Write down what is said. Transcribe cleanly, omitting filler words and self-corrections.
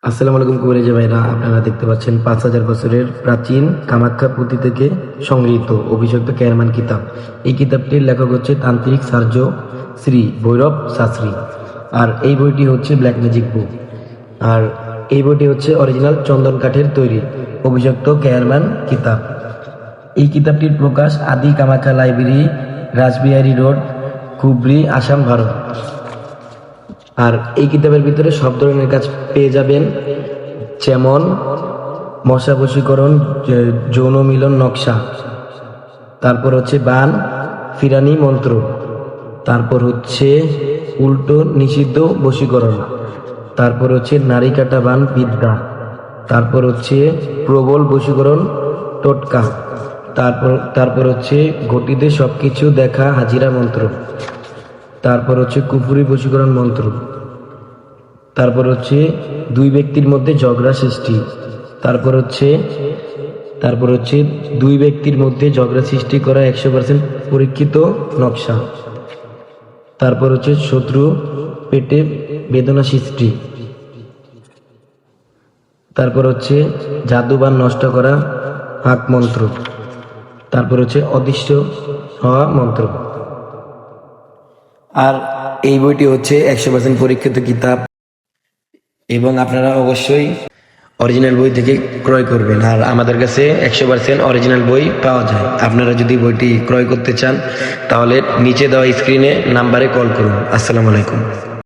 আসসালামু আলাইকুম কবিরাজি ভাইরা, আপনারা দেখতে পাচ্ছেন ৫,০০০ বছরের প্রাচীন কামাখ্যা পুঁথি থেকে সংগৃহীত অভিষিক্ত কেরমান কিতাব। এই কিতাবটির লেখক হচ্ছে তান্ত্রিক সার্য শ্রী ভৈরব শাস্ত্রী। আর এই বইটি হচ্ছে ব্ল্যাক ম্যাজিক বুক। আর এই বইটি হচ্ছে অরিজিনাল চন্দন কাঠের তৈরি অভিষিক্ত কেরমান কিতাব। এই কিতাবটির প্রকাশ আদি কামাখ্যা লাইব্রেরি, রাসবিহারী রোড, কুবরি, আসাম, ভারত। আর এই কিতাবের ভিতরে সব ধরনের কাজ পেয়ে যাবেন, যেমন মশা বশীকরণ, যৌন মিলন নকশা, তারপর হচ্ছে বান ফিরানি মন্ত্র, তারপর হচ্ছে উল্টো নিষিদ্ধ বশীকরণ, তারপর হচ্ছে নারী কাটা বান বিদ্যা, তারপর হচ্ছে প্রবল বশীকরণ টোটকা, তারপর হচ্ছে ঘটিতে সবকিছু দেখা হাজিরা মন্ত্র, তারপর হচ্ছে কুফুরি বশীকরণ মন্ত্র, তারপর হচ্ছে দুই ব্যক্তির মধ্যে ঝগড়া সৃষ্টি, তারপর হচ্ছে দুই ব্যক্তির মধ্যে ঝগড়া সৃষ্টি করা 100% পরীক্ষিত নকশা, তারপর হচ্ছে শত্রু পেটে বেদনা সৃষ্টি, তারপর হচ্ছে জাদুবান নষ্ট করা হাক মন্ত্র, তারপর হচ্ছে অদৃশ্য হওয়া মন্ত্র। আর এই বইটি হচ্ছে 100% পরীক্ষিত কিতাব এবং আপনারা অবশ্যই অরিজিনাল বই থেকে ক্রয় করবেন। আর আমাদের কাছে 100% অরিজিনাল বই পাওয়া যায়। আপনারা যদি বইটি ক্রয় করতে চান তাহলে নিচে দেওয়া স্ক্রিনে নাম্বারে কল করুন। আসসালামু আলাইকুম।